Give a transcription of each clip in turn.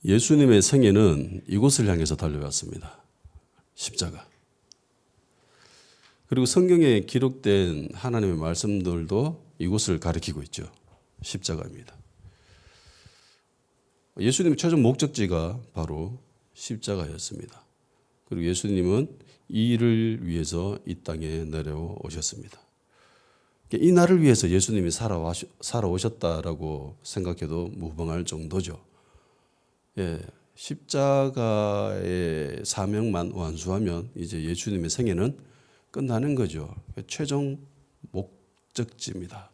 예수님의 생애는 이곳을 향해서 달려갔습니다. 십자가. 그리고 성경에 기록된 하나님의 말씀들도 이곳을 가리키고 있죠. 십자가입니다. 예수님의 최종 목적지가 바로 십자가였습니다. 그리고 예수님은 이 일을 위해서 이 땅에 내려오셨습니다. 이 날을 위해서 예수님이 살아오셨다라고 생각해도 무방할 정도죠. 십자가의 사명만 완수하면 이제 예수님의 생애는 끝나는 거죠. 최종 목적지입니다.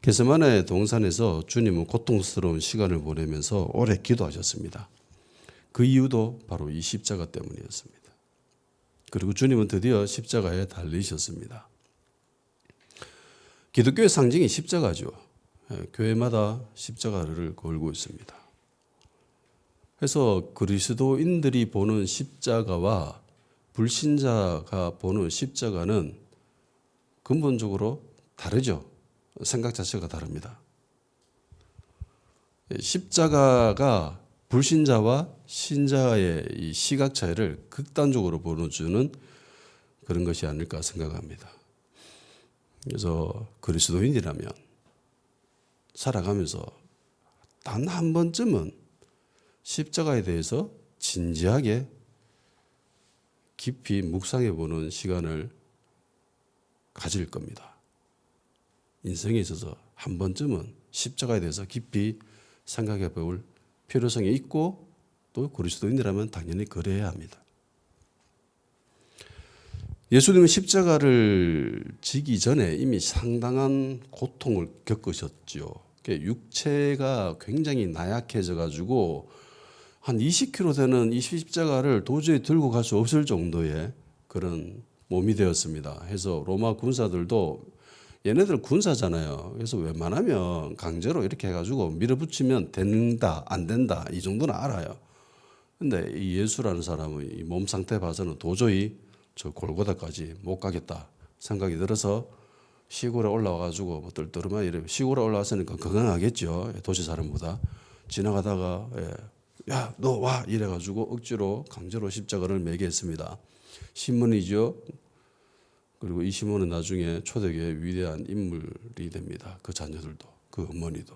겟세마네 동산에서 주님은 고통스러운 시간을 보내면서 오래 기도하셨습니다. 그 이유도 바로 이 십자가 때문이었습니다. 그리고 주님은 드디어 십자가에 달리셨습니다. 기독교의 상징이 십자가죠. 교회마다 십자가를 걸고 있습니다. 그래서 그리스도인들이 보는 십자가와 불신자가 보는 십자가는 근본적으로 다르죠. 생각 자체가 다릅니다. 십자가가 불신자와 신자의 이 시각 차이를 극단적으로 보여주는 그런 것이 아닐까 생각합니다. 그래서 그리스도인이라면 살아가면서 단 한 번쯤은 십자가에 대해서 진지하게 깊이 묵상해 보는 시간을 가질 겁니다. 인생에 있어서 한 번쯤은 십자가에 대해서 깊이 생각해 볼 필요성이 있고 또 그리스도인이라면 당연히 그래야 합니다. 예수님은 십자가를 지기 전에 이미 상당한 고통을 겪으셨죠. 육체가 굉장히 나약해져 가지고 한 20kg 되는 이 십자가를 도저히 들고 갈 수 없을 정도의 그런 몸이 되었습니다. 해서 로마 군사들도 얘네들 군사잖아요. 그래서 웬만하면 강제로 이렇게 해가지고 밀어붙이면 된다, 안 된다 이 정도는 알아요. 근데 이 예수라는 사람의 이 몸 상태 봐서는 도저히 저 골고다까지 못 가겠다 생각이 들어서 시골에 올라와가지고 뭐 뜰뜰하면 이래 시골에 올라왔으니까 건강하겠죠. 도시 사람보다. 지나가다가 야, 너 와 이래가지고 억지로 강제로 십자가를 매게 했습니다. 시몬이죠. 그리고 이 시몬은 나중에 초대교회의 위대한 인물이 됩니다. 그 자녀들도, 그 어머니도,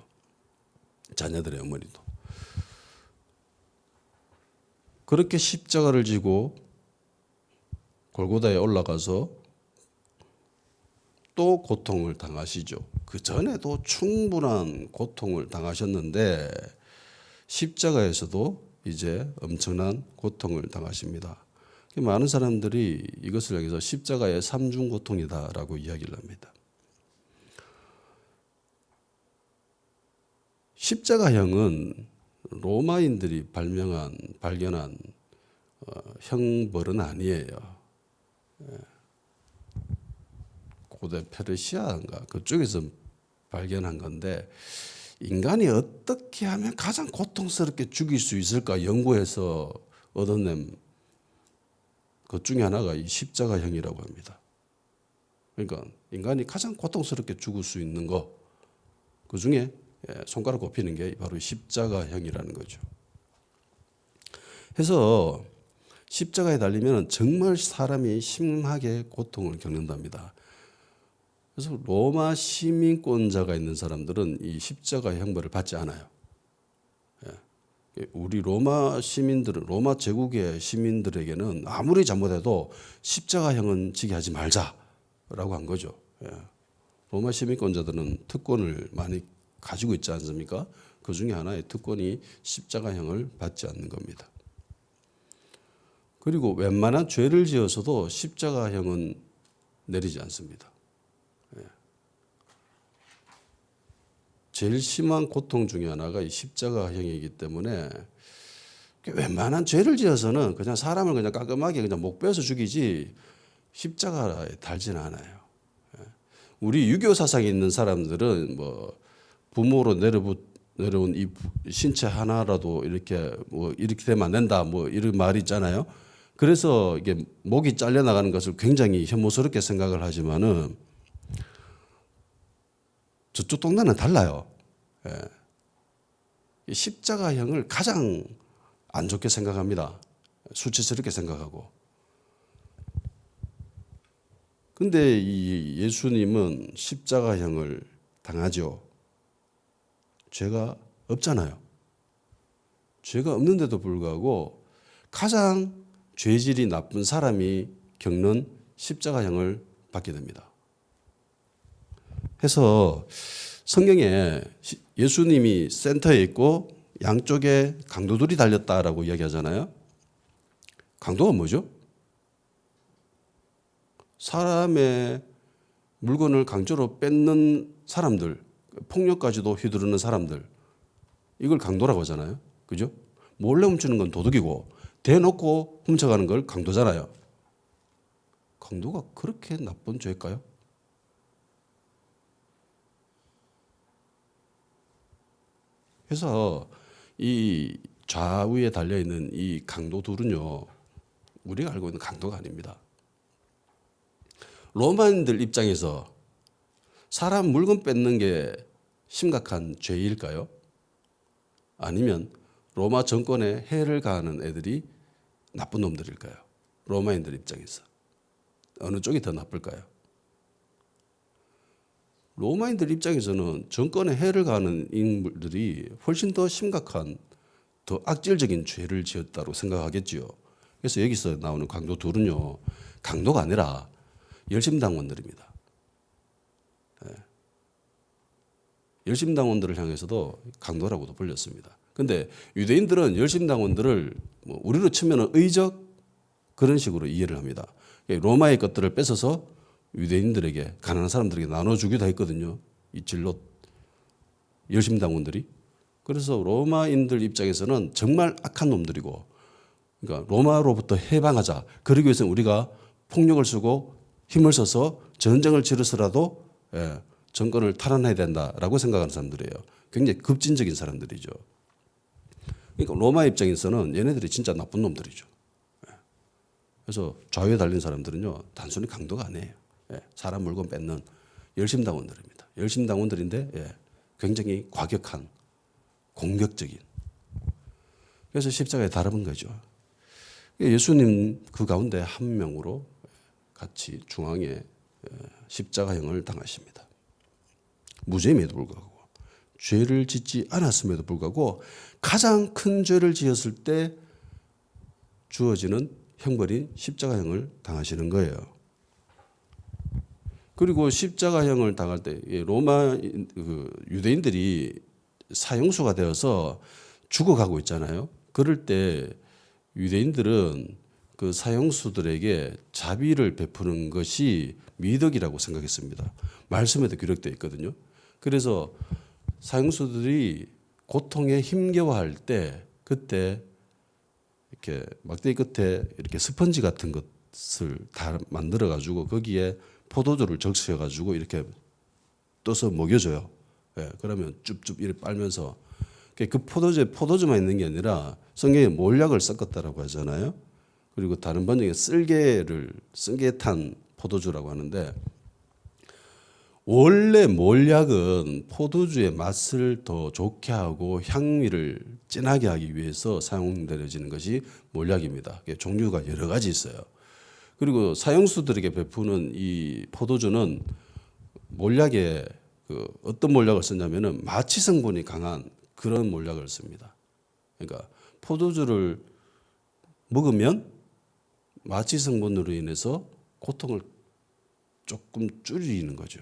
자녀들의 어머니도. 그렇게 십자가를 지고 골고다에 올라가서 또 고통을 당하시죠. 그 전에도 충분한 고통을 당하셨는데 십자가에서도 이제 엄청난 고통을 당하십니다. 많은 사람들이 이것을 여기서 십자가의 삼중 고통이다라고 이야기를 합니다. 십자가형은 로마인들이 발견한 형벌은 아니에요. 고대 페르시아인가 그쪽에서 발견한 건데 인간이 어떻게 하면 가장 고통스럽게 죽일 수 있을까 연구해서 얻어낸 그 중에 하나가 이 십자가형이라고 합니다. 그러니까 인간이 가장 고통스럽게 죽을 수 있는 거, 그 중에 손가락 꼽히는 게 바로 십자가형이라는 거죠. 해서 십자가에 달리면 정말 사람이 심하게 고통을 겪는답니다. 그래서 로마 시민권자가 있는 사람들은 이 십자가 형벌을 받지 않아요. 우리 로마 시민들은 로마 제국의 시민들에게는 아무리 잘못해도 십자가형은 지게 하지 말자라고 한 거죠. 로마 시민권자들은 특권을 많이 가지고 있지 않습니까? 그 중에 하나의 특권이 십자가형을 받지 않는 겁니다. 그리고 웬만한 죄를 지어서도 십자가형은 내리지 않습니다. 제일 심한 고통 중에 하나가 이 십자가형이기 때문에 웬만한 죄를 지어서는 그냥 사람을 그냥 깔끔하게 그냥 목 베어서 죽이지 십자가에 달지는 않아요. 우리 유교 사상에 있는 사람들은 뭐 부모로 내려온 이 신체 하나라도 이렇게 뭐 이렇게 되면 안 된다 뭐 이런 말이 있잖아요. 그래서 이게 목이 잘려 나가는 것을 굉장히 혐오스럽게 생각을 하지만은 저쪽 동네는 달라요. 이 십자가형을 가장 안 좋게 생각합니다. 수치스럽게 생각하고. 근데 이 예수님은 십자가형을 당하죠. 죄가 없잖아요. 죄가 없는데도 불구하고 가장 죄질이 나쁜 사람이 겪는 십자가형을 받게 됩니다. 해서 성경에 예수님이 센터에 있고 양쪽에 강도들이 달렸다라고 이야기하잖아요. 강도가 뭐죠? 사람의 물건을 강제로 뺏는 사람들, 폭력까지도 휘두르는 사람들, 이걸 강도라고 하잖아요. 그죠? 몰래 훔치는 건 도둑이고 대놓고 훔쳐가는 걸 강도잖아요. 강도가 그렇게 나쁜 죄일까요? 그래서 이 좌우에 달려있는 이 강도들은요, 우리가 알고 있는 강도가 아닙니다. 로마인들 입장에서 사람 물건 뺏는 게 심각한 죄일까요? 아니면 로마 정권에 해를 가하는 애들이 나쁜 놈들일까요? 로마인들 입장에서 어느 쪽이 더 나쁠까요? 로마인들 입장에서는 정권에 해를 가하는 인물들이 훨씬 더 심각한, 더 악질적인 죄를 지었다고 생각하겠지요. 그래서 여기서 나오는 강도 둘은요, 강도가 아니라 열심당원들입니다. 네. 열심당원들을 향해서도 강도라고도 불렸습니다. 그런데 유대인들은 열심당원들을 우리로 치면 의적 그런 식으로 이해를 합니다. 로마의 것들을 뺏어서 유대인들에게, 가난한 사람들에게 나눠주기도 했거든요. 이 진로 열심당원들이. 그래서 로마인들 입장에서는 정말 악한 놈들이고, 그러니까 로마로부터 해방하자, 그러기 위해서는 우리가 폭력을 쓰고 힘을 써서 전쟁을 치러서라도 정권을 탈환해야 된다라고 생각하는 사람들이에요. 굉장히 급진적인 사람들이죠. 그러니까 로마 입장에서는 얘네들이 진짜 나쁜 놈들이죠. 그래서 좌우에 달린 사람들은요, 단순히 강도가 아니에요. 사람 물건 뺏는 열심당원들입니다. 열심당원들인데 굉장히 과격한, 공격적인. 그래서 십자가에 달아본 거죠. 예수님 그 가운데 한 명으로 같이 중앙에 십자가형을 당하십니다. 무죄임에도 불구하고, 죄를 짓지 않았음에도 불구하고 가장 큰 죄를 지었을 때 주어지는 형벌인 십자가형을 당하시는 거예요. 그리고 십자가형을 당할 때 로마 유대인들이 사형수가 되어서 죽어가고 있잖아요. 그럴 때 유대인들은 그 사형수들에게 자비를 베푸는 것이 미덕이라고 생각했습니다. 말씀에도 기록되어 있거든요. 그래서 사형수들이 고통에 힘겨워할 때, 그때 이렇게 막대기 끝에 이렇게 스펀지 같은 것을 다 만들어 가지고 거기에 포도주를 적셔 가지고 이렇게 떠서 먹여줘요. 그러면 줍줍 이렇게 빨면서, 그 포도주에 포도주만 있는 게 아니라 성경에 몰약을 섞었다라고 하잖아요. 그리고 다른 번역에 쓸개 탄 포도주라고 하는데, 원래 몰약은 포도주의 맛을 더 좋게 하고 향미를 진하게 하기 위해서 사용되어지는 것이 몰약입니다. 종류가 여러 가지 있어요. 그리고 사형수들에게 베푸는 이 포도주는 몰약에 어떤 몰약을 쓰냐면은 마취 성분이 강한 그런 몰약을 씁니다. 그러니까 포도주를 먹으면 마취 성분으로 인해서 고통을 조금 줄이는 거죠.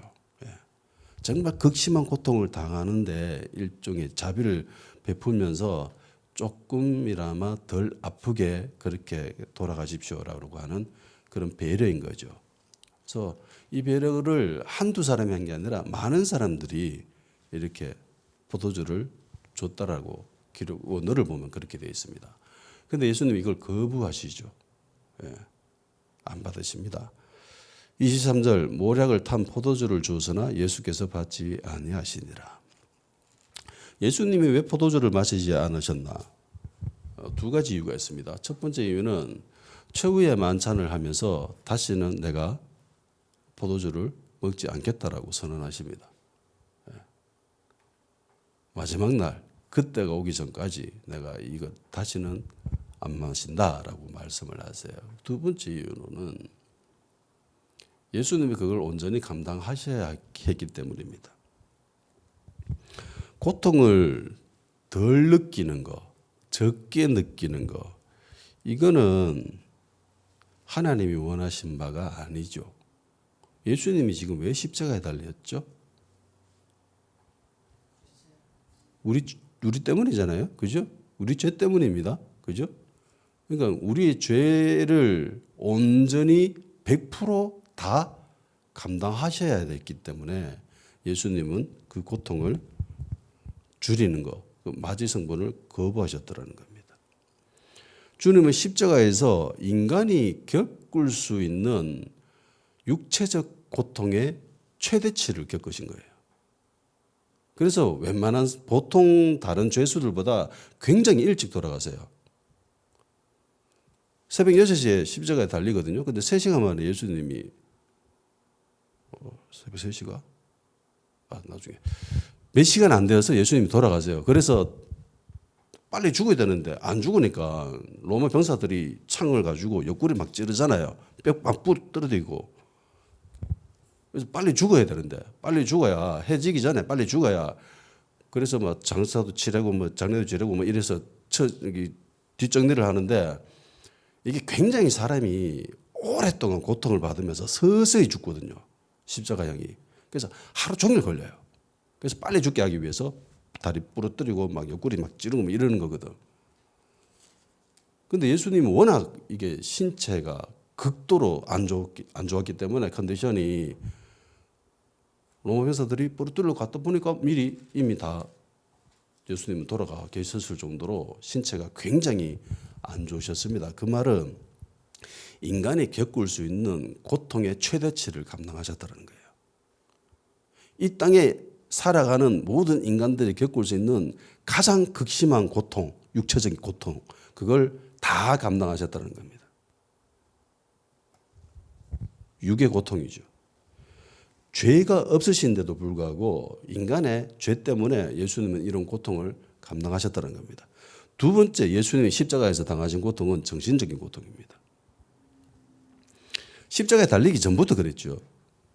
정말 극심한 고통을 당하는데 일종의 자비를 베풀면서 조금이나마 덜 아프게 그렇게 돌아가십시오라고 하는 그런 배려인 거죠. 그래서 이 배려를 한두 사람이 한 게 아니라 많은 사람들이 이렇게 포도주를 줬다라고 기록 원어를 보면 그렇게 되어 있습니다. 그런데 예수님이 이걸 거부하시죠. 안 받으십니다. 23절, 모략을 탄 포도주를 주었으나 예수께서 받지 아니하시니라. 예수님이 왜 포도주를 마시지 않으셨나? 두 가지 이유가 있습니다. 첫 번째 이유는 최후의 만찬을 하면서 다시는 내가 포도주를 먹지 않겠다라고 선언하십니다. 마지막 날 그때가 오기 전까지 내가 이거 다시는 안 마신다라고 말씀을 하세요. 두 번째 이유는 예수님이 그걸 온전히 감당하셔야 했기 때문입니다. 고통을 덜 느끼는 거, 적게 느끼는 거, 이거는 하나님이 원하신 바가 아니죠. 예수님이 지금 왜 십자가에 달렸죠? 우리 때문이잖아요. 그죠? 우리 죄 때문입니다. 그죠? 그러니까 우리의 죄를 온전히 100%다 감당하셔야 됐기 때문에 예수님은 그 고통을 줄이는 거, 그 마지 성분을 거부하셨더라는 겁니다. 주님은 십자가에서 인간이 겪을 수 있는 육체적 고통의 최대치를 겪으신 거예요. 그래서 웬만한 보통 다른 죄수들보다 굉장히 일찍 돌아가세요. 새벽 6시에 십자가에 달리거든요. 근데 3시간 만에 예수님이 새벽 3시가? 나중에 몇 시간 안 되어서 예수님이 돌아가세요. 그래서 빨리 죽어야 되는데 안 죽으니까 로마 병사들이 창을 가지고 옆구리 막 찌르잖아요. 뼈 막 부러뜨리고. 그래서 빨리 죽어야 되는데 빨리 죽어야 해지기 전에 빨리 죽어야. 그래서 뭐 장사도 치르고 뭐 장례도 치르고 뭐 이래서 뒷정리를 하는데 이게 굉장히 사람이 오랫동안 고통을 받으면서 서서히 죽거든요. 십자가형이. 그래서 하루 종일 걸려요. 그래서 빨리 죽게 하기 위해서 다리 부러뜨리고 막 옆구리 막 찌르고 뭐 이러는 거거든. 근데 예수님은 워낙 이게 신체가 극도로 안 좋았기 때문에 컨디션이 로마 병사들이 부러뜨리러 갔다 보니까 미리 이미 다 예수님은 돌아가 계셨을 정도로 신체가 굉장히 안 좋으셨습니다. 그 말은 인간이 겪을 수 있는 고통의 최대치를 감당하셨다는 거예요. 이 땅에 살아가는 모든 인간들이 겪을 수 있는 가장 극심한 고통, 육체적인 고통, 그걸 다 감당하셨다는 겁니다. 육의 고통이죠. 죄가 없으신데도 불구하고 인간의 죄 때문에 예수님은 이런 고통을 감당하셨다는 겁니다. 두 번째, 예수님이 십자가에서 당하신 고통은 정신적인 고통입니다. 십자가에 달리기 전부터 그랬죠.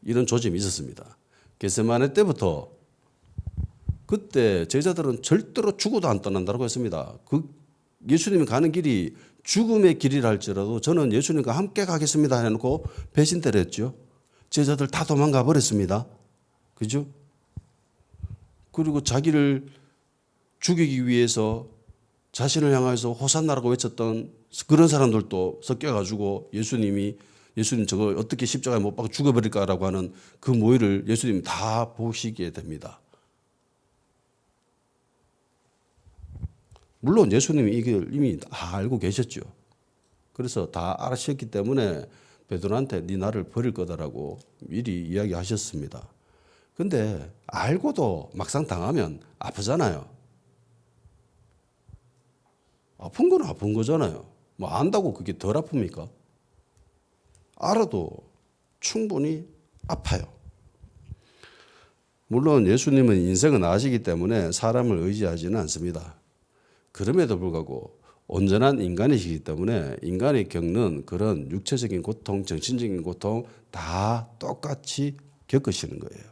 이런 조짐이 있었습니다. 겟세마네 때부터 그때 제자들은 절대로 죽어도 안 떠난다고 했습니다. 예수님이 가는 길이 죽음의 길이라 할지라도 저는 예수님과 함께 가겠습니다 해놓고 배신대를 했죠. 제자들 다 도망가 버렸습니다. 그죠? 그리고 자기를 죽이기 위해서 자신을 향해서 호산나라고 외쳤던 그런 사람들도 섞여가지고 예수님 저거 어떻게 십자가에 못 박아 죽여버릴까라고 하는 그 모의를 예수님이 다 보시게 됩니다. 물론 예수님이 이걸 이미 다 알고 계셨죠. 그래서 다 알으셨기 때문에 베드로한테 네 나를 버릴 거다라고 미리 이야기하셨습니다. 근데 알고도 막상 당하면 아프잖아요. 아픈 건 아픈 거잖아요. 뭐 안다고 그게 덜 아픕니까? 알아도 충분히 아파요. 물론 예수님은 인생은 아시기 때문에 사람을 의지하지는 않습니다. 그럼에도 불구하고 온전한 인간이시기 때문에 인간이 겪는 그런 육체적인 고통, 정신적인 고통 다 똑같이 겪으시는 거예요.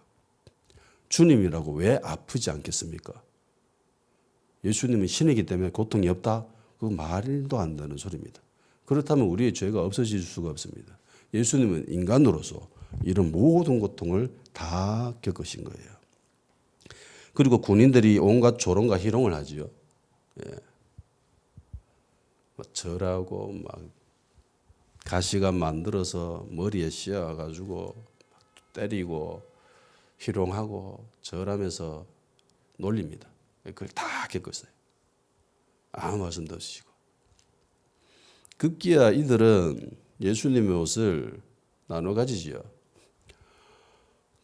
주님이라고 왜 아프지 않겠습니까? 예수님은 신이기 때문에 고통이 없다? 그거 말도 안 되는 소리입니다. 그렇다면 우리의 죄가 없어질 수가 없습니다. 예수님은 인간으로서 이런 모든 고통을 다 겪으신 거예요. 그리고 군인들이 온갖 조롱과 희롱을 하지요. 예. 막 절하고 막 가시관 만들어서 머리에 씌워가지고 때리고 희롱하고 절하면서 놀립니다. 그걸 다 겪었어요. 아무 말씀도 없으시고. 급기야 이들은 예수님의 옷을 나눠 가지지요.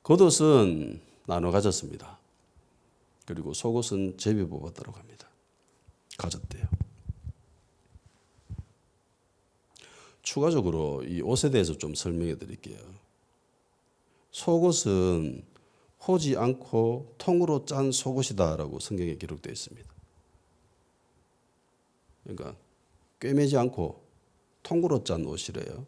겉옷은 나눠 가졌습니다. 그리고 속옷은 제비 뽑았다고 합니다. 가졌대요. 추가적으로 이 옷에 대해서 좀 설명해 드릴게요. 속옷은 호지 않고 통으로 짠 속옷이다라고 성경에 기록되어 있습니다. 그러니까 꿰매지 않고 통으로 짠 옷이래요.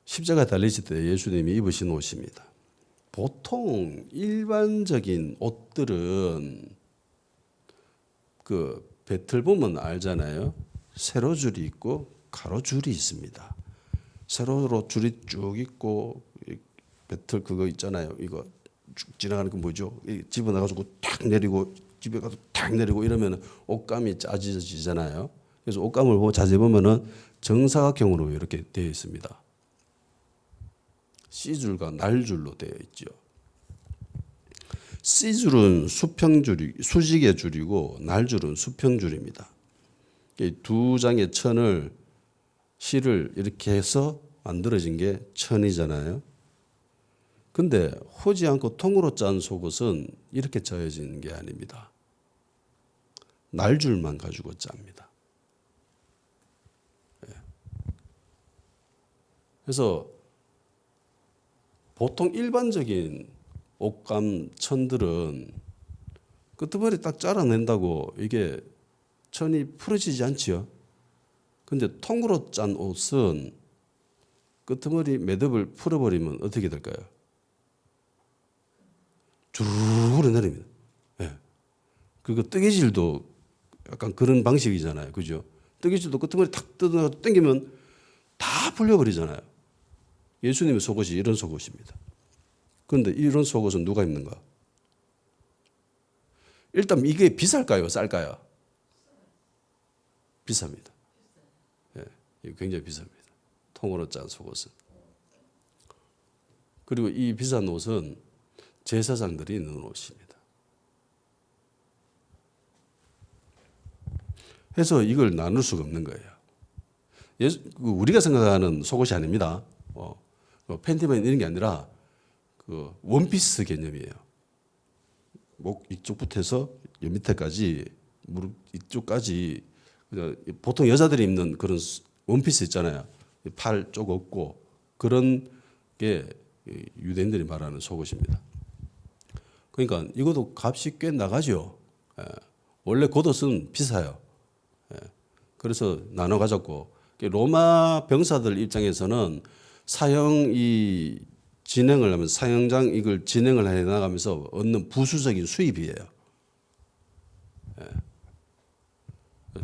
십자가 달리실 때 예수님이 입으신 옷입니다. 보통 일반적인 옷들은 그 배틀 보면 알잖아요. 세로 줄이 있고 가로 줄이 있습니다. 세로로 줄이 쭉 있고 배틀 그거 있잖아요. 이거 쭉 지나가는 거 뭐죠? 집어넣어가지고 탁 내리고 집에 가서 탁 내리고 이러면 옷감이 짜지잖아요. 그래서 옷감을 자세히 보면은 정사각형으로 이렇게 되어 있습니다. C줄과 날줄로 되어 있죠. C줄은 수직의 줄이고 날줄은 수평줄입니다. 이 두 장의 천을 실을 이렇게 해서 만들어진 게 천이잖아요. 근데 호지 않고 통으로 짠 속옷은 이렇게 짜여지는 게 아닙니다. 날줄만 가지고 짭니다. 그래서 보통 일반적인 옷감 천들은 끄트머리 딱 잘라낸다고 이게 천이 풀어지지 않지요. 근데 통으로 짠 옷은 끄트머리 매듭을 풀어버리면 어떻게 될까요? 주르르 내립니다. 예. 그리고 뜨개질도 약간 그런 방식이잖아요. 그죠? 뜨개질도 끄트머리 탁 뜯어 당기면 다 풀려버리잖아요. 예수님의 속옷이 이런 속옷입니다. 그런데 이런 속옷은 누가 입는가? 일단 이게 비쌀까요? 쌀까요? 비쌉니다. 예, 이거 굉장히 비쌉니다. 통으로 짠 속옷은. 그리고 이 비싼 옷은 제사장들이 입는 옷입니다. 해서 이걸 나눌 수가 없는 거예요. 우리가 생각하는 속옷이 아닙니다. 팬티만 이런 게 아니라 그 원피스 개념이에요. 목 이쪽부터 해서 여 밑에까지 무릎 이쪽까지 보통 여자들이 입는 그런 원피스 있잖아요. 팔 쪽 없고 그런 게 유대인들이 말하는 속옷입니다. 그러니까 이것도 값이 꽤 나가죠. 원래 겉옷은 비싸요. 그래서 나눠 가졌고 로마 병사들 입장에서는 사형 진행을 하면서 사형장 이걸 진행을 해 나가면서 얻는 부수적인 수입이에요.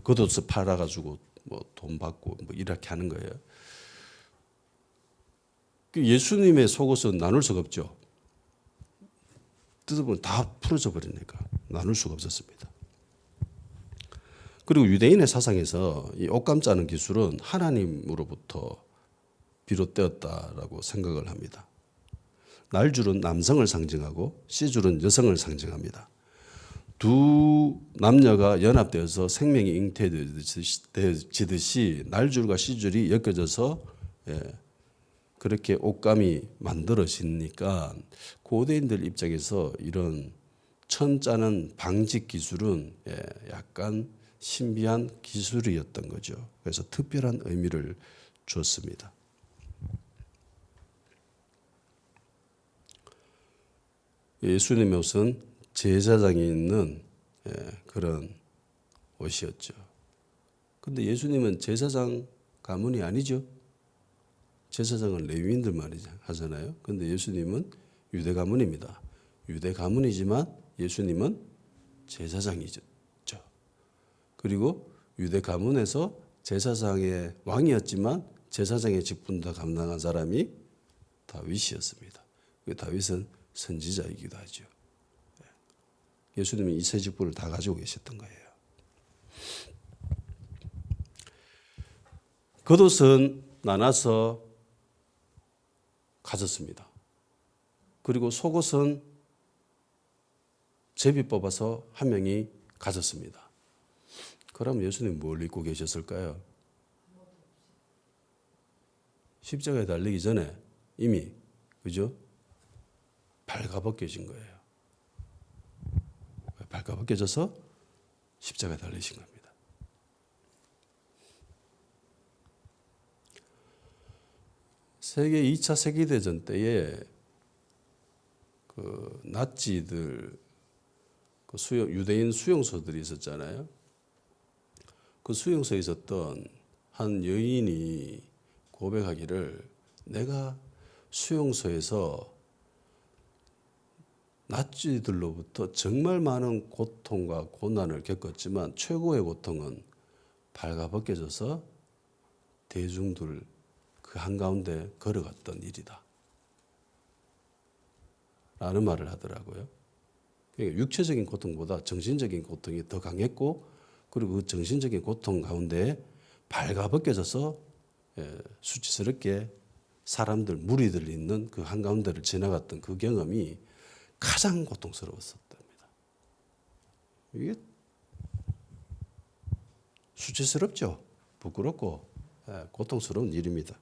겉옷을 팔아 가지고 뭐 돈 받고 뭐 이렇게 하는 거예요. 예수님의 속옷은 나눌 수가 없죠. 뜯어보면 다 풀어져 버리니까 나눌 수가 없었습니다. 그리고 유대인의 사상에서 이 옷감 짜는 기술은 하나님으로부터 비롯되었다라고 생각을 합니다. 날줄은 남성을 상징하고 C줄은 여성을 상징합니다. 두 남녀가 연합되어서 생명이 잉태되듯이 날줄과 C줄이 엮여져서 그렇게 옷감이 만들어지니까 고대인들 입장에서 이런 천 짜는 방직 기술은 약간 신비한 기술이었던 거죠. 그래서 특별한 의미를 줬습니다. 예수님의 옷은 제사장이 있는 그런 옷이었죠. 근데 예수님은 제사장 가문이 아니죠. 제사장은 레위인들만 하잖아요. 근데 예수님은 유대 가문입니다. 유대 가문이지만 예수님은 제사장이죠. 그리고 유대 가문에서 제사장의 왕이었지만 제사장의 직분도 감당한 사람이 다윗이었습니다. 다윗은 선지자이기도 하죠. 예수님이 이 세 직분을 다 가지고 계셨던 거예요. 겉옷은 나눠서 가졌습니다. 그리고 속옷은 제비 뽑아서 한 명이 가졌습니다. 그럼 예수님 뭘 입고 계셨을까요? 십자가에 달리기 전에 이미 그죠? 발가벗겨진 거예요. 발가벗겨져서 십자가에 달리신 겁니다. 세계 2차 세계대전 때에 그 나치들 유대인 수용소들이 있었잖아요. 그 수용소에 있었던 한 여인이 고백하기를 내가 수용소에서 나치들로부터 정말 많은 고통과 고난을 겪었지만 최고의 고통은 발가벗겨져서 대중들 그 한가운데 걸어갔던 일이다 라는 말을 하더라고요. 그러니까 육체적인 고통보다 정신적인 고통이 더 강했고 그리고 그 정신적인 고통 가운데 발가벗겨져서 수치스럽게 사람들 무리들 있는 그 한가운데를 지나갔던 그 경험이 가장 고통스러웠었답니다. 이게 수치스럽죠. 부끄럽고 고통스러운 일입니다.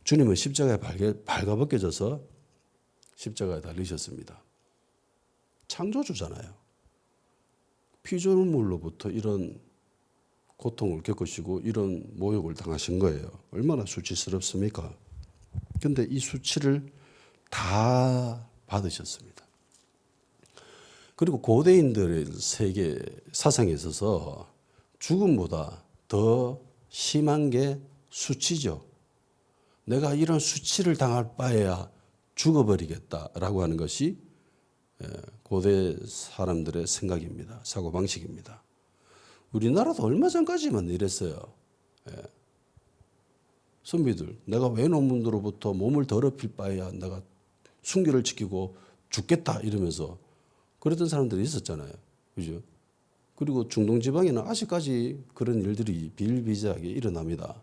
주님은 십자가에 발가벗겨져서 십자가에 달리셨습니다. 창조주잖아요. 피조물로부터 이런 고통을 겪으시고 이런 모욕을 당하신 거예요. 얼마나 수치스럽습니까? 그런데 이 수치를 다 받으셨습니다. 그리고 고대인들의 세계 사상에 있어서 죽음보다 더 심한 게 수치죠. 내가 이런 수치를 당할 바에야 죽어버리겠다라고 하는 것이 고대 사람들의 생각입니다. 사고방식입니다. 우리나라도 얼마 전까지만 이랬어요. 선비들, 내가 외놈들로부터 몸을 더럽힐 바에야 내가 순결을 지키고 죽겠다 이러면서 그랬던 사람들이 있었잖아요. 그죠? 그리고 중동 지방에는 아직까지 그런 일들이 비일비재하게 일어납니다.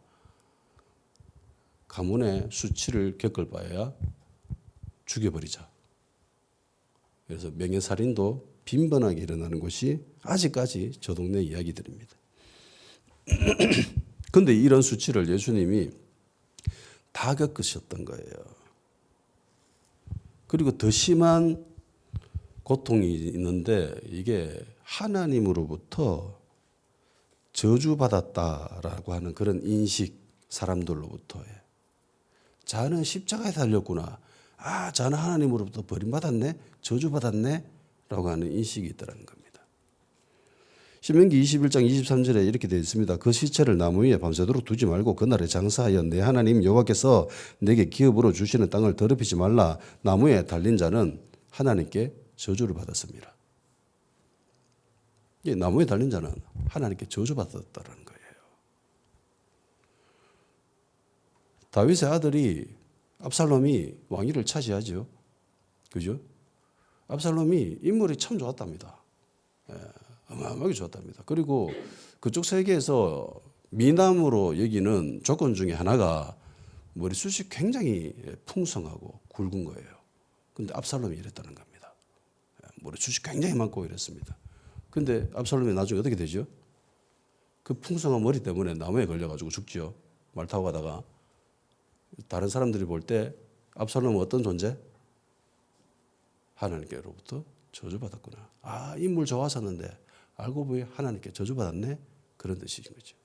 가문의 수치를 겪을 바에야 죽여버리자. 그래서 명예살인도 빈번하게 일어나는 것이 아직까지 저 동네 이야기들입니다. 그런데 이런 수치를 예수님이 다 겪으셨던 거예요. 그리고 더 심한 고통이 있는데 이게 하나님으로부터 저주받았다라고 하는 그런 인식 사람들로부터의 자는 십자가에 달렸구나. 아, 자는 하나님으로부터 버림받았네, 저주받았네 라고 하는 인식이 있다는 겁니다. 신명기 21장 23절에 이렇게 되어 있습니다. 그 시체를 나무 위에 밤새도록 두지 말고 그날에 장사하여 내 하나님 여호와께서 내게 기업으로 주시는 땅을 더럽히지 말라. 나무에 달린 자는 하나님께 저주를 받았습니다. 나무에 달린 자는 하나님께 저주받았다는 거예요. 다윗의 아들이 압살롬이 왕위를 차지하죠. 그죠? 압살롬이 인물이 참 좋았답니다. 어마어마하게 좋았답니다. 그리고 그쪽 세계에서 미남으로 여기는 조건 중에 하나가 머리숱이 굉장히 풍성하고 굵은 거예요. 그런데 압살롬이 이랬다는 겁니다. 머리숱이 굉장히 많고 이랬습니다. 그런데 압살롬이 나중에 어떻게 되죠? 그 풍성한 머리 때문에 나무에 걸려가지고 죽죠. 말 타고 가다가. 다른 사람들이 볼 때 압살롬은 어떤 존재? 하나님께로부터 저주받았구나. 아, 인물 좋았었는데 알고 보니 하나님께 저주받았네? 그런 뜻인 거죠.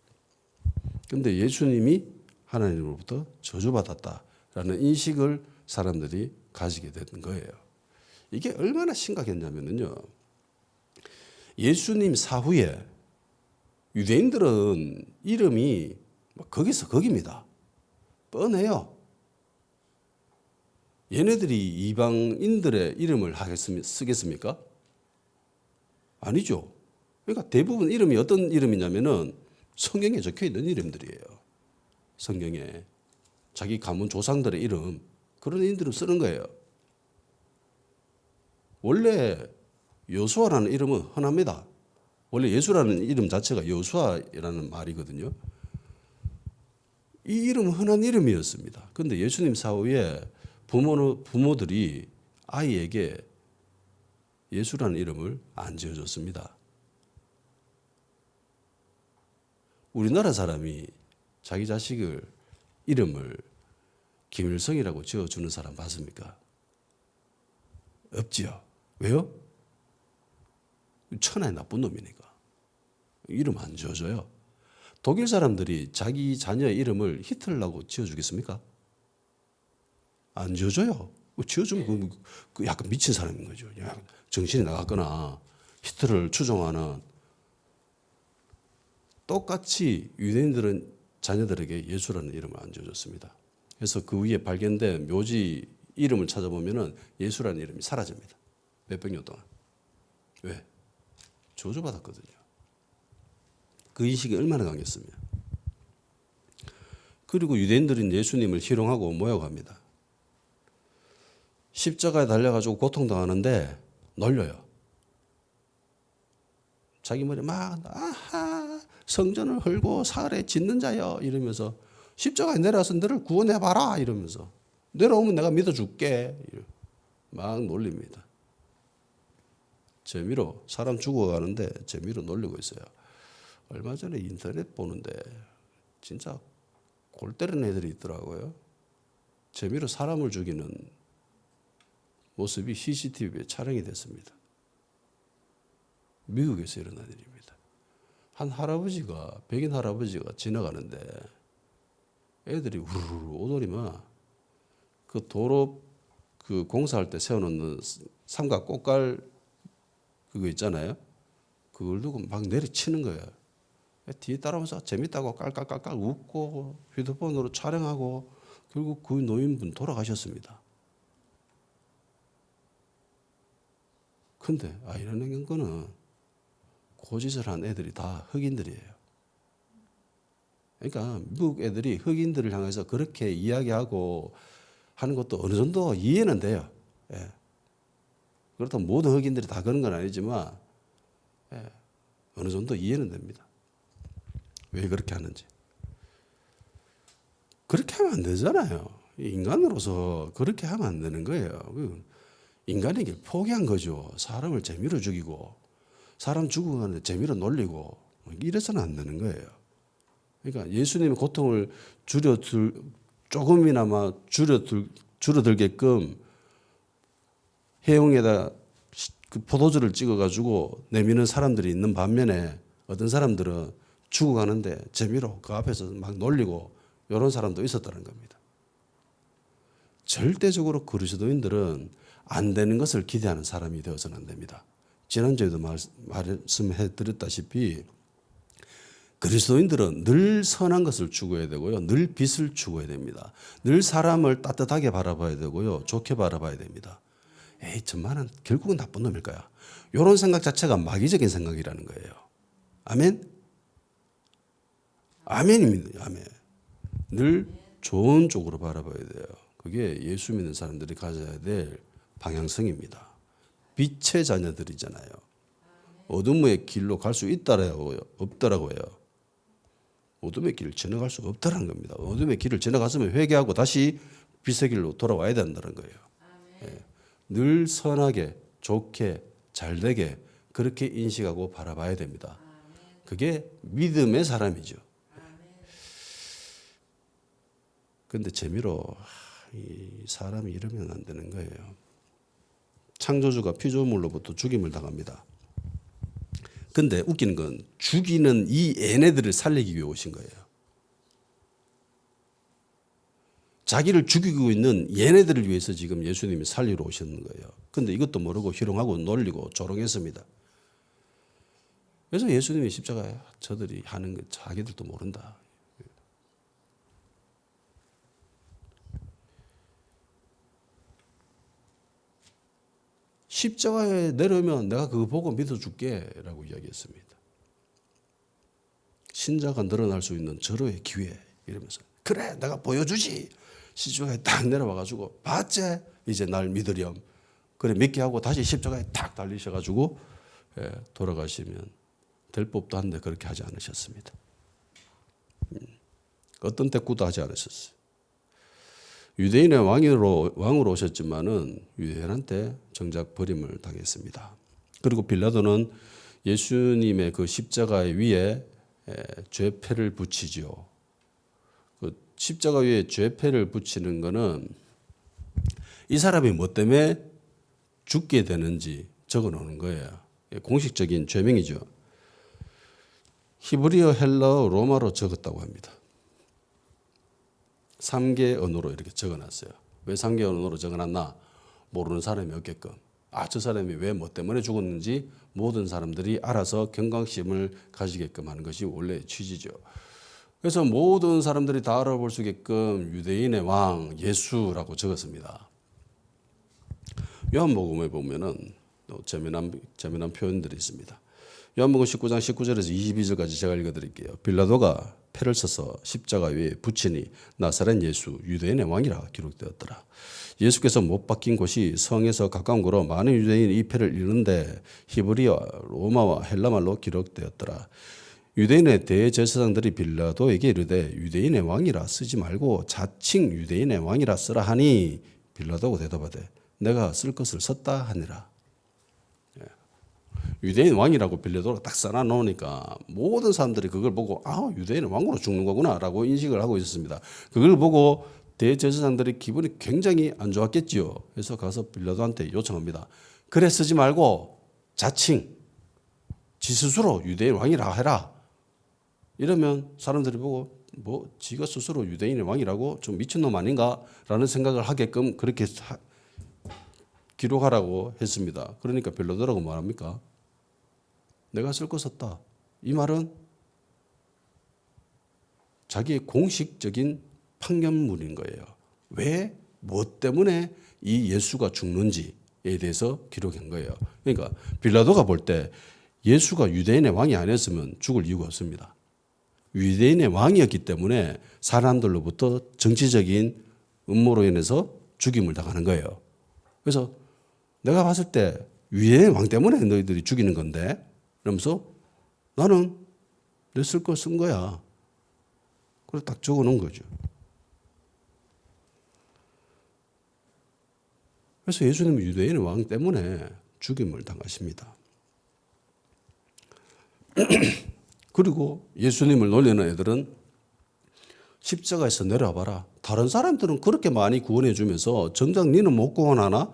그런데 예수님이 하나님으로부터 저주받았다라는 인식을 사람들이 가지게 된 거예요. 이게 얼마나 심각했냐면요. 예수님 사후에 유대인들은 이름이 거기서 거기입니다. 뻔해요. 얘네들이 이방인들의 이름을 쓰겠습니까? 아니죠. 그러니까 대부분 이름이 어떤 이름이냐면은 성경에 적혀 있는 이름들이에요. 성경에 자기 가문 조상들의 이름, 그런 이름들을 쓰는 거예요. 원래 여수아라는 이름은 흔합니다. 원래 예수라는 이름 자체가 여수아라는 말이거든요. 이 이름은 흔한 이름이었습니다. 그런데 예수님 사후에 부모들이 아이에게 예수라는 이름을 안 지어줬습니다. 우리나라 사람이 자기 자식을 이름을 김일성이라고 지어주는 사람 봤습니까? 없지요. 왜요? 천하의 나쁜 놈이니까. 이름 안 지어줘요. 독일 사람들이 자기 자녀의 이름을 히틀러라고 지어주겠습니까? 안 지어줘요. 지어주면 그 약간 미친 사람인 거죠. 정신이 나갔거나 히틀러를 추종하는 똑같이 유대인들은 자녀들에게 예수라는 이름을 안 지어줬습니다. 그래서 그 위에 발견된 묘지 이름을 찾아보면은 예수라는 이름이 사라집니다. 몇백 년 동안. 왜? 저주받았거든요. 그 인식이 얼마나 강했으면. 그리고 유대인들은 예수님을 희롱하고 모욕합니다. 십자가에 달려가지고 고통당하는데 놀려요. 자기 머리 막 아하 성전을 헐고 사흘에 짓는 자여 이러면서 십자가에 내려와서 너를 구원해봐라 이러면서 내려오면 내가 믿어줄게 막 놀립니다. 재미로 사람 죽어가는데 재미로 놀리고 있어요. 얼마 전에 인터넷 보는데 진짜 골 때리는 애들이 있더라고요. 재미로 사람을 죽이는 모습이 CCTV에 촬영이 됐습니다. 미국에서 일어난 일입니다. 한 할아버지가 백인 할아버지가 지나가는데 애들이 우르르 오더니만 그 도로 그 공사할 때 세워놓는 삼각 꽃갈 그거 있잖아요. 그걸 두고 막 내리치는 거예요. 뒤에 따라오면서 재밌다고 깔깔깔깔 웃고 휴대폰으로 촬영하고 결국 그 노인분 돌아가셨습니다. 근데 이런 거는 고짓을 한 애들이 다 흑인들이에요. 그러니까 미국 애들이 흑인들을 향해서 그렇게 이야기하고 하는 것도 어느 정도 이해는 돼요. 예. 그렇다고 모든 흑인들이 다 그런 건 아니지만 어느 정도 이해는 됩니다. 왜 그렇게 하는지. 그렇게 하면 안 되잖아요. 인간으로서 그렇게 하면 안 되는 거예요. 인간에게 포기한 거죠. 사람을 재미로 죽이고 사람 죽고 가는데 재미로 놀리고 이래서는 안 되는 거예요. 그러니까 예수님의 고통을 조금이나마 줄어들게끔 해용에다 그 포도주를 찍어가지고 내미는 사람들이 있는 반면에 어떤 사람들은 죽어가는데 재미로 그 앞에서 막 놀리고 이런 사람도 있었다는 겁니다. 절대적으로 그리스도인들은 안 되는 것을 기대하는 사람이 되어서는 안 됩니다. 지난주에도 말씀해 드렸다시피 그리스도인들은 늘 선한 것을 추구해야 되고요. 늘 빛을 추구해야 됩니다. 늘 사람을 따뜻하게 바라봐야 되고요. 좋게 바라봐야 됩니다. 저만은 결국은 나쁜 놈일 거야. 이런 생각 자체가 마귀적인 생각이라는 거예요. 아멘? 아멘입니다. 아멘. 늘 좋은 쪽으로 바라봐야 돼요. 그게 예수 믿는 사람들이 가져야 될 방향성입니다. 빛의 자녀들이잖아요. 어둠의 길로 갈 수 있다라고요? 없더라고요. 어둠의 길을 지나갈 수가 없다는 겁니다. 어둠의 길을 지나갔으면 회개하고 다시 빛의 길로 돌아와야 된다는 거예요. 늘 선하게, 좋게, 잘되게 그렇게 인식하고 바라봐야 됩니다. 그게 믿음의 사람이죠. 그런데 재미로 이 사람이 이러면 안 되는 거예요. 창조주가 피조물로부터 죽임을 당합니다. 근데 웃기는 건 죽이는 이 얘네들을 살리기 위해 오신 거예요. 자기를 죽이고 있는 얘네들을 위해서 지금 예수님이 살리러 오셨는 거예요. 근데 이것도 모르고 희롱하고 놀리고 조롱했습니다. 그래서 예수님이 십자가에 저들이 하는 거 자기들도 모른다. 십자가에 내려오면 내가 그거 보고 믿어줄게 라고 이야기했습니다. 신자가 늘어날 수 있는 절호의 기회 이러면서 그래 내가 보여주지. 십자가에 딱 내려와가지고 봤지? 이제 날 믿으렴. 그래 믿게 하고 다시 십자가에 탁 달리셔가지고 돌아가시면 될 법도 한데 그렇게 하지 않으셨습니다. 어떤 대꾸도 하지 않으셨어요. 유대인의 왕으로 오셨지만은 유대인한테 정작 버림을 당했습니다. 그리고 빌라도는 예수님의 그 십자가 위에 죄패를 붙이죠. 그 십자가 위에 죄패를 붙이는 거는 이 사람이 뭐 때문에 죽게 되는지 적어 놓는 거예요. 공식적인 죄명이죠. 히브리어, 헬라어, 로마로 적었다고 합니다. 3개 언어로 이렇게 적어놨어요. 왜 3개 언어로 적어놨나? 모르는 사람이 없게끔. 저 사람이 왜 뭐 때문에 죽었는지 모든 사람들이 알아서 경각심을 가지게끔 하는 것이 원래의 취지죠. 그래서 모든 사람들이 다 알아볼 수 있게끔 유대인의 왕 예수라고 적었습니다. 요한복음에 보면은 재미난 표현들이 있습니다. 요한복음 19장 19절에서 22절까지 제가 읽어드릴게요. 빌라도가 패를 써서 십자가 위에 붙이니 나사렛 예수 유대인의 왕이라 기록되었더라. 예수께서 못 박힌 곳이 성에서 가까운 거로 많은 유대인이 이 패를 읽는데 히브리어, 로마와 헬라말로 기록되었더라. 유대인의 대제사장들이 빌라도에게 이르되 유대인의 왕이라 쓰지 말고 자칭 유대인의 왕이라 쓰라 하니 빌라도가 대답하되 내가 쓸 것을 썼다 하니라. 유대인 왕이라고 빌라도가 딱 써놔 놓으니까 모든 사람들이 그걸 보고 유대인은 왕으로 죽는 거구나라고 인식을 하고 있었습니다. 그걸 보고 대제사장들이 기분이 굉장히 안 좋았겠지요. 그래서 가서 빌라도한테 요청합니다. 그래 쓰지 말고 자칭 지 스스로 유대인 왕이라 해라. 이러면 사람들이 보고 지가 스스로 유대인의 왕이라고 좀 미친놈 아닌가라는 생각을 하게끔 그렇게 기록하라고 했습니다. 그러니까 빌라도라고 말합니까? 내가 쓸 거 썼다. 이 말은 자기의 공식적인 판결문인 거예요. 왜? 무엇 때문에 이 예수가 죽는지에 대해서 기록한 거예요. 그러니까 빌라도가 볼 때 예수가 유대인의 왕이 아니었으면 죽을 이유가 없습니다. 유대인의 왕이었기 때문에 사람들로부터 정치적인 음모로 인해서 죽임을 당하는 거예요. 그래서 내가 봤을 때 유대인의 왕 때문에 너희들이 죽이는 건데 그러면서 나는 내 쓸 거 쓴 거야. 그래서 딱 적어 놓은 거죠. 그래서 예수님은 유대인의 왕 때문에 죽임을 당하십니다. 그리고 예수님을 놀리는 애들은 십자가에서 내려와봐라. 다른 사람들은 그렇게 많이 구원해 주면서 정작 니는 못 구원하나?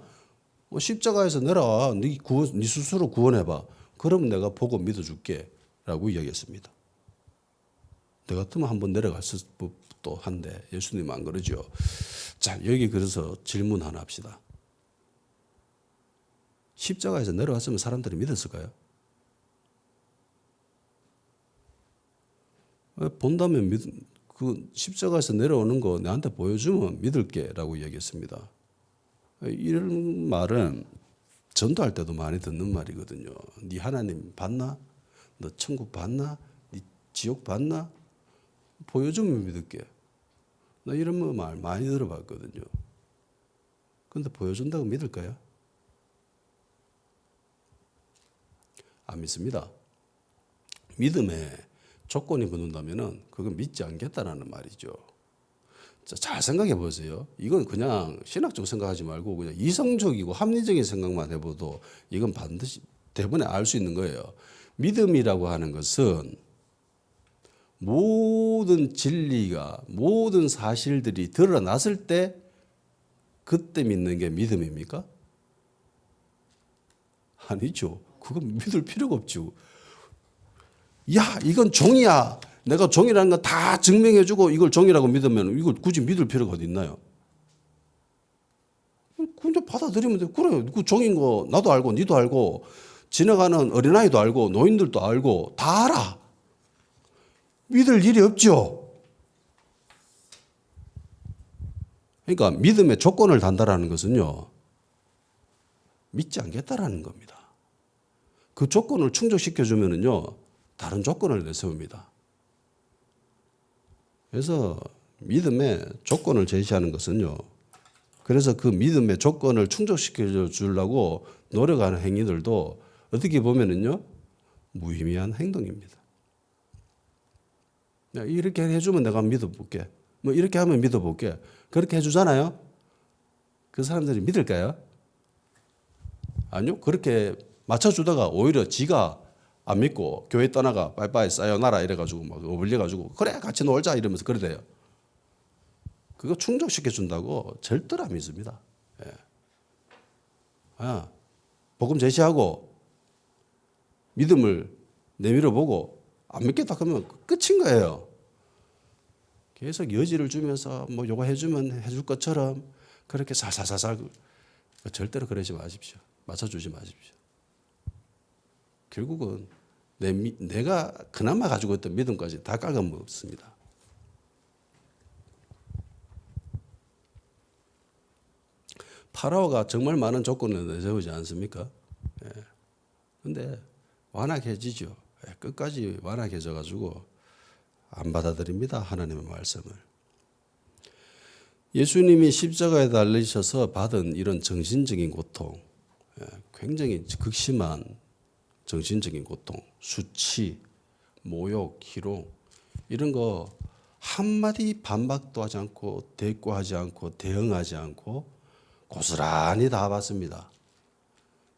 십자가에서 내려와. 니 스스로 구원해봐. 그럼 내가 보고 믿어줄게 라고 이야기했습니다. 내 같으면 한번 내려갔을 법도 한데 예수님은 안 그러죠. 자, 여기 그래서 질문 하나 합시다. 십자가에서 내려왔으면 사람들이 믿었을까요? 본다면 그 십자가에서 내려오는 거 내한테 보여주면 믿을게 라고 이야기했습니다. 이런 말은 전도할 때도 많이 듣는 말이거든요. 네 하나님 봤나? 너 천국 봤나? 네 지옥 봤나? 보여주면 믿을게. 나 이런 말 많이 들어봤거든요. 그런데 보여준다고 믿을까요? 안 믿습니다. 믿음에 조건이 붙는다면 그건 믿지 않겠다라는 말이죠. 잘 생각해 보세요. 이건 그냥 신학적 생각하지 말고 그냥 이성적이고 합리적인 생각만 해봐도 이건 반드시 대부분에 알 수 있는 거예요. 믿음이라고 하는 것은 모든 진리가 모든 사실들이 드러났을 때 그때 믿는 게 믿음입니까? 아니죠. 그건 믿을 필요가 없죠. 야, 이건 종이야. 내가 종이라는 거 다 증명해주고 이걸 종이라고 믿으면 이걸 굳이 믿을 필요가 어디 있나요? 그냥 받아들이면 돼. 그래, 그 종인 거 나도 알고 니도 알고 지나가는 어린아이도 알고 노인들도 알고 다 알아. 믿을 일이 없죠. 그러니까 믿음의 조건을 단다라는 것은요. 믿지 않겠다라는 겁니다. 그 조건을 충족시켜주면은요. 다른 조건을 내세웁니다. 그래서 믿음의 조건을 제시하는 것은요. 그래서 그 믿음의 조건을 충족시켜 주려고 노력하는 행위들도 어떻게 보면은요. 무의미한 행동입니다. 이렇게 해주면 내가 믿어볼게. 뭐 이렇게 하면 믿어볼게. 그렇게 해주잖아요. 그 사람들이 믿을까요? 아니요. 그렇게 맞춰주다가 오히려 지가 안 믿고 교회 떠나가 빠이빠이 사요나라 이래가지고 막 어불려가지고 그래 같이 놀자 이러면서 그러대요. 그거 충족시켜 준다고 절대로 안 믿습니다. 예. 복음 제시하고 믿음을 내밀어 보고 안 믿겠다 그러면 끝인 거예요. 계속 여지를 주면서 뭐 요거 해주면 해줄 것처럼 그렇게 살살살살 절대로 그러지 마십시오. 맞춰주지 마십시오. 결국은 내가 그나마 가지고 있던 믿음까지 다 깎아먹습니다. 파라오가 정말 많은 조건을 내세우지 않습니까? 그런데 완악해지죠. 끝까지 완악해져가지고 안 받아들입니다. 하나님의 말씀을. 예수님이 십자가에 달리셔서 받은 이런 정신적인 고통, 굉장히 극심한 정신적인 고통, 수치, 모욕, 희롱 이런 거 한마디 반박도 하지 않고 대꾸하지 않고 대응하지 않고 고스란히 다 받습니다.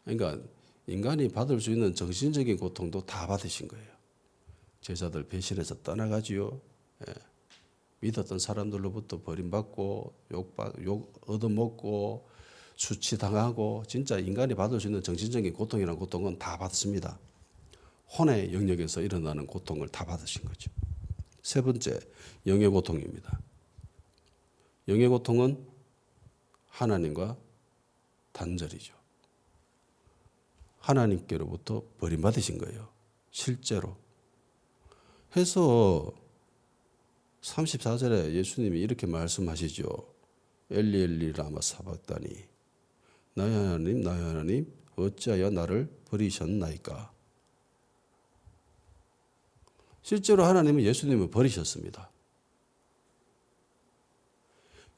그러니까 인간이 받을 수 있는 정신적인 고통도 다 받으신 거예요. 제자들 배신해서 떠나가지요. 믿었던 사람들로부터 버림받고 욕 얻어먹고 수치당하고 진짜 인간이 받을 수 있는 정신적인 고통이라는 고통은 다 받습니다. 혼의 영역에서 일어나는 고통을 다 받으신 거죠. 세 번째, 영의 고통입니다. 영의 고통은 하나님과 단절이죠. 하나님께로부터 버림받으신 거예요. 실제로. 해서 34절에 예수님이 이렇게 말씀하시죠. 엘리 엘리 라마 사박다니 나의 하나님 나의 하나님 어찌하여 나를 버리셨나이까. 실제로 하나님은 예수님을 버리셨습니다.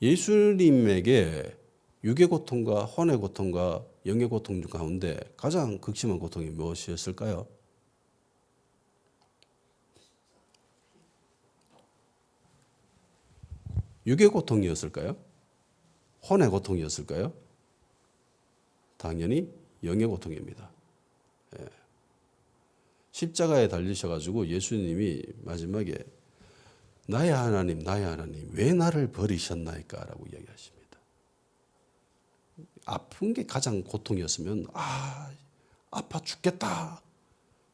예수님에게 육의 고통과 혼의 고통과 영의 고통 가운데 가장 극심한 고통이 무엇이었을까요? 육의 고통이었을까요? 혼의 고통이었을까요? 당연히 영의 고통입니다. 십자가에 달리셔가지고 예수님이 마지막에 나의 하나님 나의 하나님 왜 나를 버리셨나이까 라고 이야기하십니다. 아픈 게 가장 고통이었으면 아파 죽겠다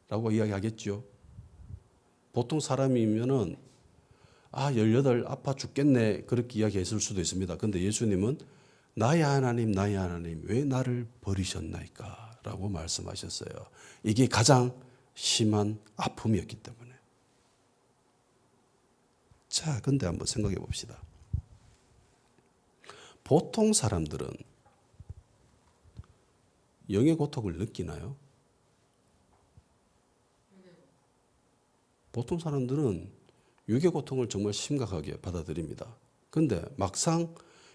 라고 이야기하겠죠. 보통 사람이면은 18 아파 죽겠네 그렇게 이야기했을 수도 있습니다. 그런데 예수님은 나의 하나님 왜 나를 버리셨나이까 라고 말씀하셨어요. 이게 가장 심한 아픔이었기 때문에. 자, 근데 한번 생각해 봅시다. 보통 사람들은 영의 고통을 느끼나요? 보통 사람들은 육의 고통을 정말 심각하게 받아들입니다. 그런데 막상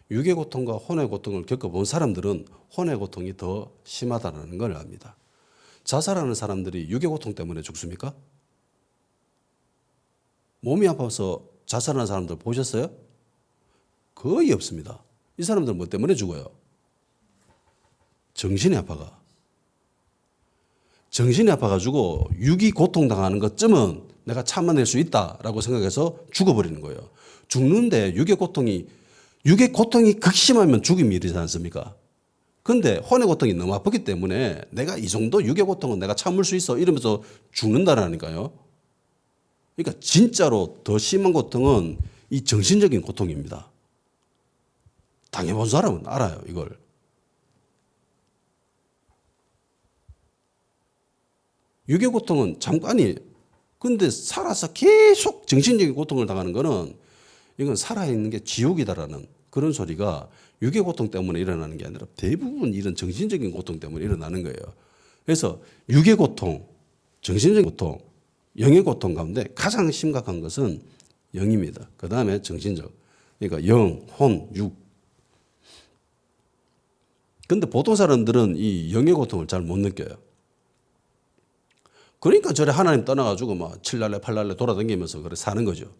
육의 고통과 혼의 고통을 겪어본 사람들은 혼의 고통이 더 심하다는 걸 압니다. 자살하는 사람들이 육의 고통 때문에 죽습니까? 몸이 아파서 자살하는 사람들 보셨어요? 거의 없습니다. 이 사람들 뭐 때문에 죽어요? 정신이 아파가. 정신이 아파가지고 육이 고통당하는 것쯤은 내가 참아낼 수 있다라고 생각해서 죽어버리는 거예요. 죽는데 육의 고통이 극심하면 죽음이 이르지 않습니까? 근데 혼의 고통이 너무 아프기 때문에 내가 이 정도 육의 고통은 내가 참을 수 있어 이러면서 죽는다라니까요. 그러니까 진짜로 더 심한 고통은 이 정신적인 고통입니다. 당해본 사람은 알아요, 이걸. 육의 고통은 잠깐이, 근데 살아서 계속 정신적인 고통을 당하는 거는 이건 살아있는 게 지옥이다라는 그런 소리가 육의 고통 때문에 일어나는 게 아니라 대부분 이런 정신적인 고통 때문에 일어나는 거예요. 그래서 육의 고통, 정신적인 고통, 영의 고통 가운데 가장 심각한 것은 영입니다. 그 다음에 정신적. 그러니까 영, 혼, 육. 근데 보통 사람들은 이 영의 고통을 잘 못 느껴요. 그러니까 저래 하나님 떠나가지고 막 7날래 8날래 돌아다니면서 그래 사는 거죠.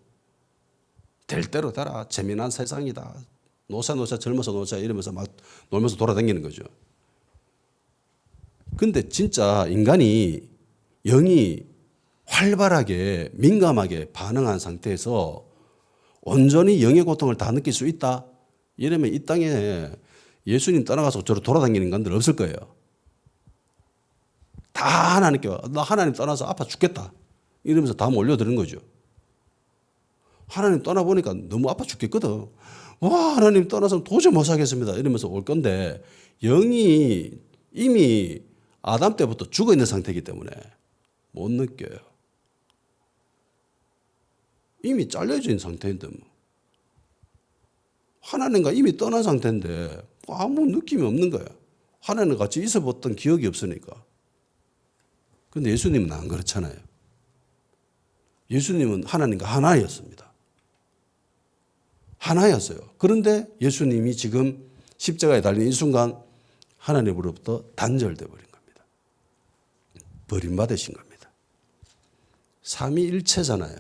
될 대로 되라. 재미난 세상이다. 노사 젊어서 노사 이러면서 막 놀면서 돌아다니는 거죠. 근데 진짜 인간이 영이 활발하게 민감하게 반응한 상태에서 온전히 영의 고통을 다 느낄 수 있다. 이러면 이 땅에 예수님 떠나가서 저로 돌아다니는 인간들 없을 거예요. 다 하나님께 나 하나님 떠나서 아파 죽겠다. 이러면서 다 몰려드는 거죠. 하나님 떠나보니까 너무 아파 죽겠거든. 와 하나님 떠나서 도저히 못 살겠습니다. 이러면서 올 건데 영이 이미 아담 때부터 죽어 있는 상태이기 때문에 못 느껴요. 이미 잘려져 있는 상태인데 뭐. 하나님과 이미 떠난 상태인데 아무 느낌이 없는 거야. 하나님과 같이 있어 봤던 기억이 없으니까. 근데 예수님은 안 그렇잖아요. 예수님은 하나님과 하나였습니다. 하나였어요. 그런데 예수님이 지금 십자가에 달린 이 순간 하나님으로부터 단절돼 버린 겁니다. 버림받으신 겁니다. 삼위일체잖아요.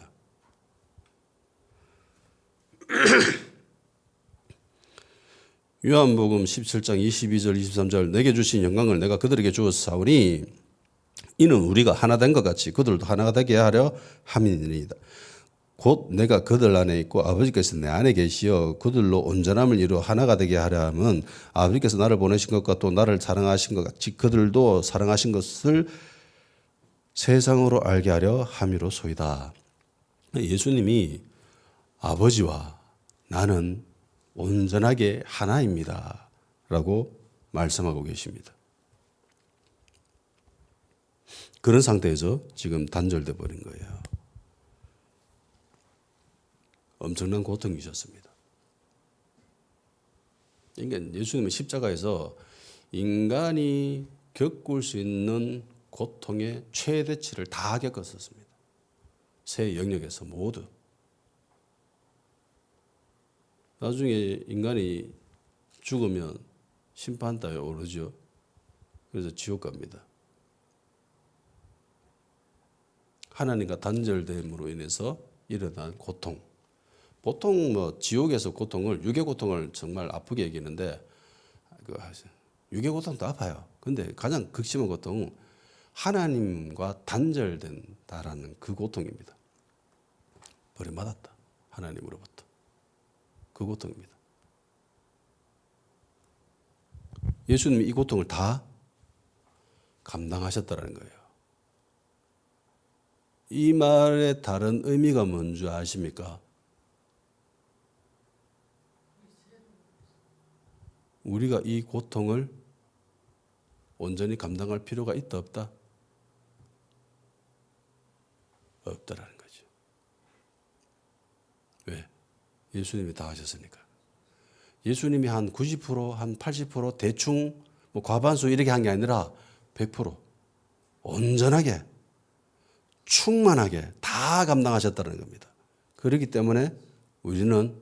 요한복음 17장 22절 23절 내게 주신 영광을 내가 그들에게 주었사오니 이는 우리가 하나 된 것 같이 그들도 하나가 되게 하려 함이니이다. 곧 내가 그들 안에 있고 아버지께서 내 안에 계시어 그들로 온전함을 이루어 하나가 되게 하려 함은 아버지께서 나를 보내신 것과 또 나를 사랑하신 것 같이 그들도 사랑하신 것을 세상으로 알게 하려 함이로소이다. 예수님이 아버지와 나는 온전하게 하나입니다 라고 말씀하고 계십니다. 그런 상태에서 지금 단절돼 버린 거예요. 엄청난 고통이셨습니다. 그러니까 예수님은 십자가에서 인간이 겪을 수 있는 고통의 최대치를 다 겪었었습니다. 세 영역에서 모두. 나중에 인간이 죽으면 심판대에 오르죠. 그래서 지옥 갑니다. 하나님과 단절됨으로 인해서 일어난 고통. 보통 뭐 지옥에서 고통을 육의 고통을 정말 아프게 여기는데 육의 고통도 아파요. 근데 가장 극심한 고통은 하나님과 단절된다라는 그 고통입니다. 버림받았다. 하나님으로부터. 그 고통입니다. 예수님이 이 고통을 다 감당하셨다는 거예요. 이 말의 다른 의미가 뭔지 아십니까? 우리가 이 고통을 온전히 감당할 필요가 있다 없다? 없다라는 거죠. 왜? 예수님이 다 하셨으니까. 예수님이 한 90%, 한 80% 대충 뭐 과반수 이렇게 한 게 아니라 100% 온전하게 충만하게 다 감당하셨다는 겁니다. 그렇기 때문에 우리는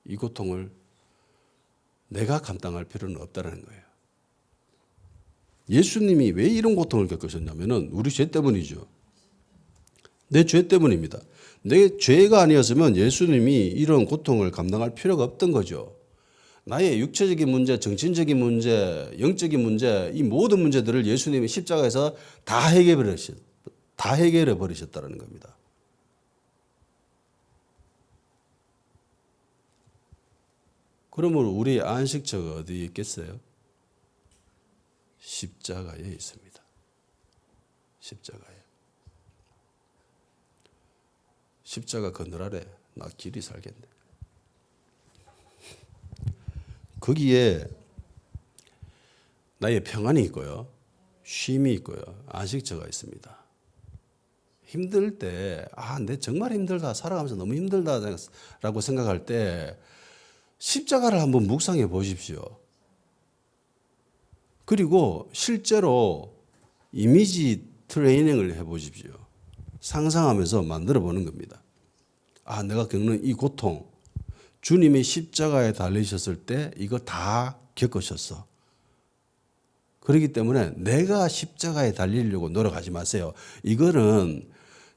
이 고통을 내가 감당할 필요는 없다는 거예요. 예수님이 왜 이런 고통을 겪으셨냐면은 우리 죄 때문이죠. 내 죄 때문입니다. 내 죄가 아니었으면 예수님이 이런 고통을 감당할 필요가 없던 거죠. 나의 육체적인 문제, 정신적인 문제, 영적인 문제, 이 모든 문제들을 예수님이 십자가에서 다 해결해 버리셨다는 겁니다. 그러므로 우리의 안식처가 어디에 있겠어요? 십자가에 있습니다. 십자가에. 십자가 그늘 아래 나 길이 살겠네. 거기에 나의 평안이 있고요. 쉼이 있고요. 안식처가 있습니다. 힘들 때, 내 정말 힘들다. 살아가면서 너무 힘들다라고 생각할 때 십자가를 한번 묵상해 보십시오. 그리고 실제로 이미지 트레이닝을 해 보십시오. 상상하면서 만들어 보는 겁니다. 내가 겪는 이 고통, 주님이 십자가에 달리셨을 때 이거 다 겪으셨어. 그렇기 때문에 내가 십자가에 달리려고 노력하지 마세요. 이거는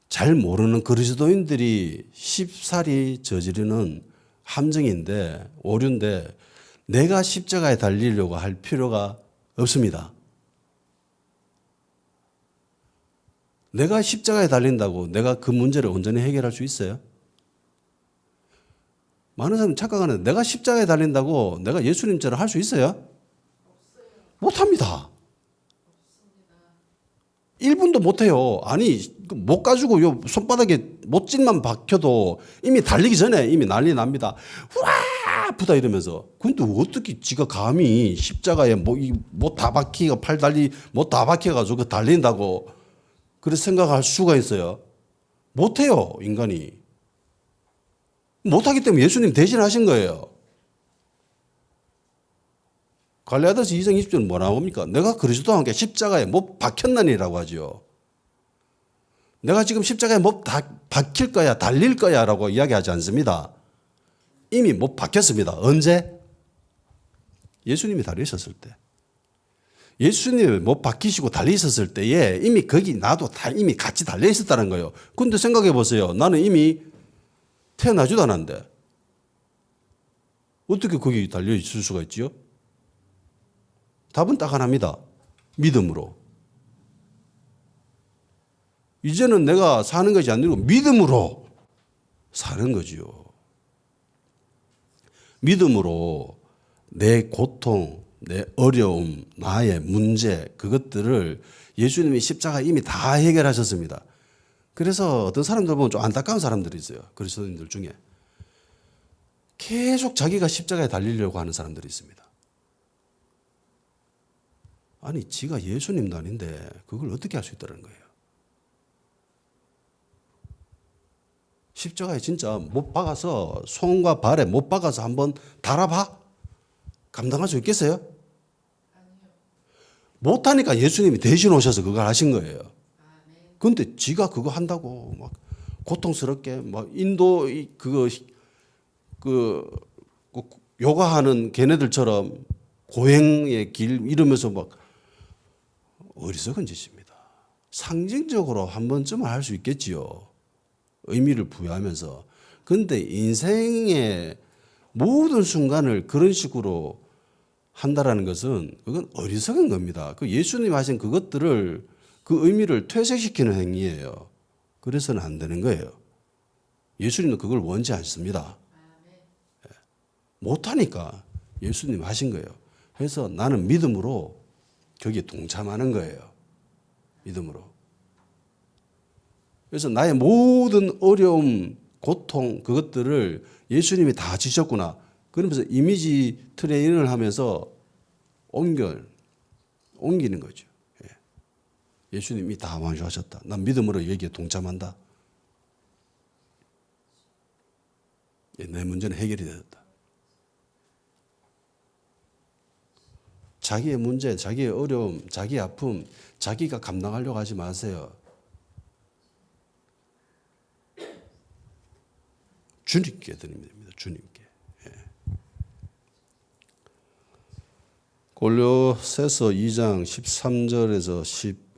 잘 모르는 그리스도인들이 쉽사리 저지르는 함정인데, 오류인데 내가 십자가에 달리려고 할 필요가 없습니다. 내가 십자가에 달린다고 내가 그 문제를 온전히 해결할 수 있어요? 많은 사람이 착각하는데 내가 십자가에 달린다고 내가 예수님처럼 할 수 있어요? 못합니다. 1분도 못해요. 못 가지고 요 손바닥에 못짓만 박혀도 이미 달리기 전에 이미 난리 납니다. 우와! 아프다 이러면서. 근데 어떻게 지가 감히 십자가에 다 박히가 팔 달리 다 박혀가지고 그 달린다고 그렇게 생각할 수가 있어요? 못해요, 인간이. 못하기 때문에 예수님 대신하신 거예요. 갈라디아서 2장 20절은 뭐라 합니까? 내가 그리스도와 함께 십자가에 못 박혔나니라고 하죠. 내가 지금 십자가에 못 박힐 거야, 달릴 거야 라고 이야기하지 않습니다. 이미 못 박혔습니다. 언제? 예수님이 달리셨을 때. 예수님이 못 박히시고 달리셨을 때에 이미 거기 나도 다 이미 같이 달려 있었다는 거예요. 근데 생각해 보세요. 나는 이미 태어나지도 않았는데 어떻게 거기 달려 있을 수가 있지요? 답은 딱 하나입니다. 믿음으로. 이제는 내가 사는 것이 아니고 믿음으로 사는 거지요. 믿음으로 내 고통, 내 어려움, 나의 문제 그것들을 예수님이 십자가 이미 다 해결하셨습니다. 그래서 어떤 사람들 보면 좀 안타까운 사람들이 있어요. 그리스도인들 중에. 계속 자기가 십자가에 달리려고 하는 사람들이 있습니다. 아니 지가 예수님도 아닌데 그걸 어떻게 할 수 있다는 거예요. 십자가에 진짜 못 박아서 손과 발에 못 박아서 한번 달아봐? 감당할 수 있겠어요? 못하니까 예수님이 대신 오셔서 그걸 하신 거예요. 그런데 지가 그거 한다고 막 고통스럽게 막 인도 요가하는 걔네들처럼 고행의 길 이러면서 막 어리석은 짓입니다. 상징적으로 한 번쯤은 할 수 있겠지요. 의미를 부여하면서. 그런데 인생의 모든 순간을 그런 식으로 한다라는 것은 그건 어리석은 겁니다. 그 예수님 하신 그것들을 그 의미를 퇴색시키는 행위예요. 그래서는 안 되는 거예요. 예수님은 그걸 원치 않습니다. 못하니까 예수님 하신 거예요. 그래서 나는 믿음으로 거기에 동참하는 거예요. 믿음으로. 그래서 나의 모든 어려움, 고통 그것들을 예수님이 다 지셨구나. 그러면서 이미지 트레이닝을 하면서 옮기는 거죠. 예수님이 다 완수하셨다. 난 믿음으로 여기에 동참한다. 내 문제는 해결이 되었다. 자기의 문제, 자기의 어려움, 자기의 아픔, 자기가 감당하려고 하지 마세요. 주님께 드리면 됩니다. 주님께. 골로새서 2장 13절에서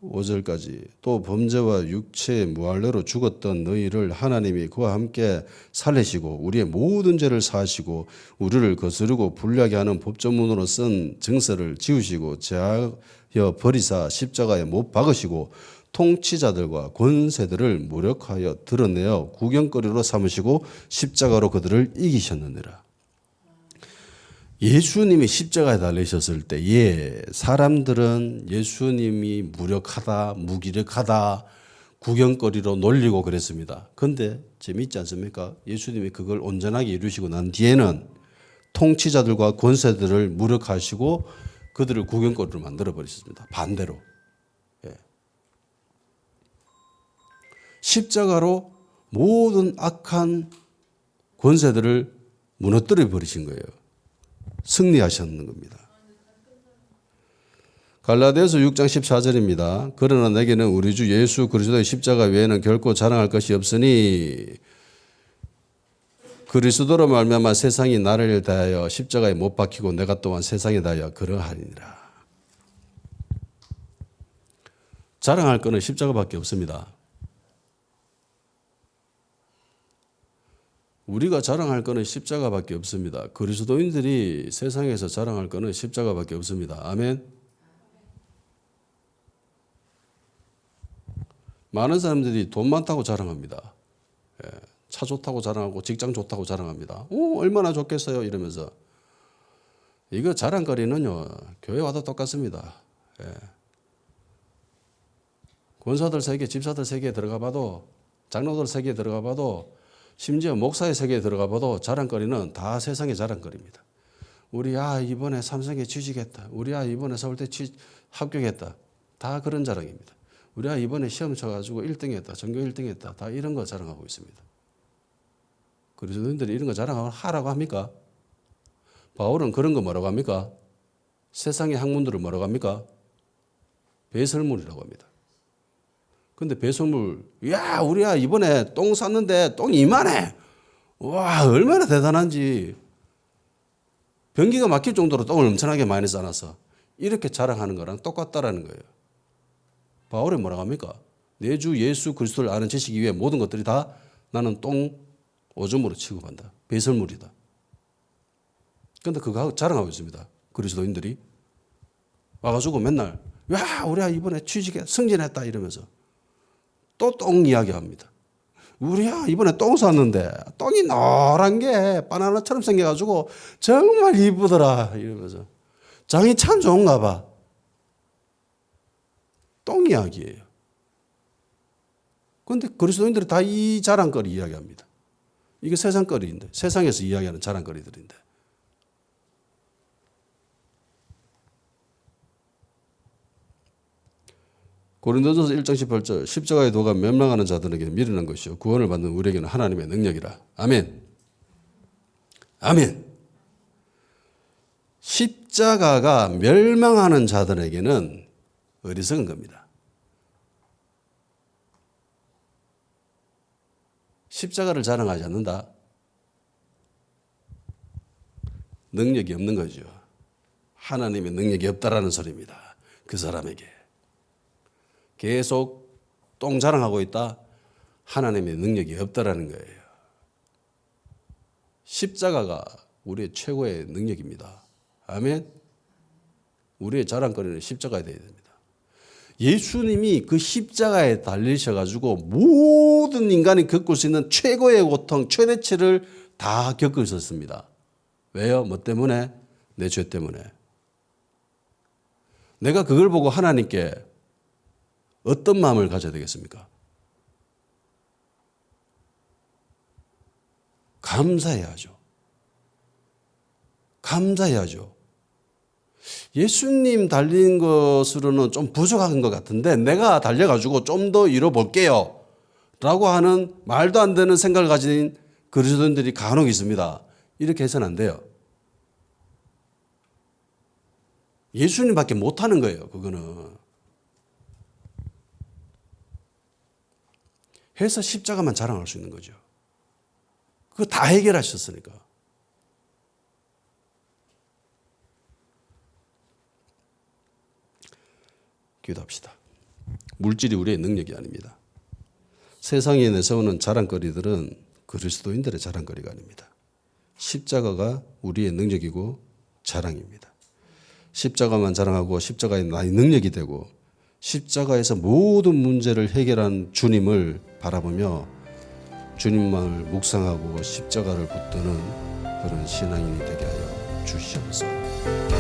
15절까지 또 범죄와 육체의 무할례로 죽었던 너희를 하나님이 그와 함께 살리시고 우리의 모든 죄를 사하시고 우리를 거스르고 불리하게 하는 법조문으로 쓴 증서를 지우시고 제하여 버리사 십자가에 못 박으시고 통치자들과 권세들을 무력하여 드러내어 구경거리로 삼으시고 십자가로 그들을 이기셨느니라. 예수님이 십자가에 달리셨을 때에 사람들은 예수님이 무력하다, 무기력하다, 구경거리로 놀리고 그랬습니다. 그런데 재미있지 않습니까? 예수님이 그걸 온전하게 이루시고 난 뒤에는 통치자들과 권세들을 무력하시고 그들을 구경거리로 만들어버리셨습니다. 반대로. 십자가로 모든 악한 권세들을 무너뜨려 버리신 거예요. 승리하셨는 겁니다. 갈라디아서 6장 14절입니다. 그러나 내게는 우리 주 예수 그리스도의 십자가 외에는 결코 자랑할 것이 없으니 그리스도로 말미암아 세상이 나를 대하여 십자가에 못 박히고 내가 또한 세상에 대하여 그러하니라. 자랑할 것은 십자가밖에 없습니다. 우리가 자랑할 것은 십자가밖에 없습니다. 그리스도인들이 세상에서 자랑할 것은 십자가밖에 없습니다. 아멘. 많은 사람들이 돈 많다고 자랑합니다. 차 좋다고 자랑하고 직장 좋다고 자랑합니다. 얼마나 좋겠어요 이러면서. 이거 자랑거리는요 교회 와도 똑같습니다. 권사들 세계, 집사들 세계에 들어가 봐도 장로들 세계에 들어가 봐도 심지어 목사의 세계에 들어가 봐도 자랑거리는 다 세상의 자랑거리입니다. 우리 이번에 삼성에 취직했다. 우리 이번에 서울대 합격했다. 다 그런 자랑입니다. 우리 이번에 시험 쳐가지고 1등했다. 전교 1등했다. 다 이런 거 자랑하고 있습니다. 그리스도인들이 이런 거 자랑하라고 합니까? 바울은 그런 거 뭐라고 합니까? 세상의 학문들을 뭐라고 합니까? 배설물이라고 합니다. 근데 배설물, 우리야 이번에 똥 쌌는데 똥이 이만해. 와, 얼마나 대단한지. 변기가 막힐 정도로 똥을 엄청나게 많이 싸놨어. 이렇게 자랑하는 거랑 똑같다라는 거예요. 바울이 뭐라고 합니까? 내 주 예수 그리스도를 아는 지식 이외에 모든 것들이 다 나는 똥 오줌으로 취급한다. 배설물이다. 그런데 그거 자랑하고 있습니다. 그리스도인들이 와가지고 맨날 우리야 이번에 취직해 승진했다 이러면서 또 똥 이야기합니다. 우리야 이번에 똥 쌌는데 똥이 노란 게 바나나처럼 생겨가지고 정말 이쁘더라 이러면서 장이 참 좋은가 봐. 똥 이야기예요. 그런데 그리스도인들이 다 이 자랑거리 이야기합니다. 이게 세상거리인데, 세상에서 이야기하는 자랑거리들인데. 고린도전서 1장 18절 십자가의 도가 멸망하는 자들에게 미련한 것이요 구원을 받는 우리에게는 하나님의 능력이라. 아멘. 아멘. 십자가가 멸망하는 자들에게는 어리석은 겁니다. 십자가를 자랑하지 않는다? 능력이 없는 거죠. 하나님의 능력이 없다라는 소리입니다. 그 사람에게. 계속 똥 자랑하고 있다? 하나님의 능력이 없다라는 거예요. 십자가가 우리의 최고의 능력입니다. 아멘. 우리의 자랑거리는 십자가에 되어야 됩니다. 예수님이 그 십자가에 달리셔가지고 모든 인간이 겪을 수 있는 최고의 고통, 최대치를 다 겪으셨습니다. 왜요? 뭐 때문에? 내 죄 때문에. 내가 그걸 보고 하나님께 어떤 마음을 가져야 되겠습니까? 감사해야죠. 감사해야죠. 예수님 달린 것으로는 좀 부족한 것 같은데 내가 달려가지고 좀 더 이뤄볼게요 라고 하는 말도 안 되는 생각을 가진 그리스도인들이 간혹 있습니다. 이렇게 해서는 안 돼요. 예수님밖에 못하는 거예요. 그거는. 해서 십자가만 자랑할 수 있는 거죠. 그거 다 해결하셨으니까. 기도합시다. 물질이 우리의 능력이 아닙니다. 세상에 내세우는 자랑거리들은 그리스도인들의 자랑거리가 아닙니다. 십자가가 우리의 능력이고 자랑입니다. 십자가만 자랑하고 십자가의 나의 능력이 되고 십자가에서 모든 문제를 해결한 주님을 바라보며 주님만을 묵상하고 십자가를 붙드는 그런 신앙인이 되게 하여 주시옵소서.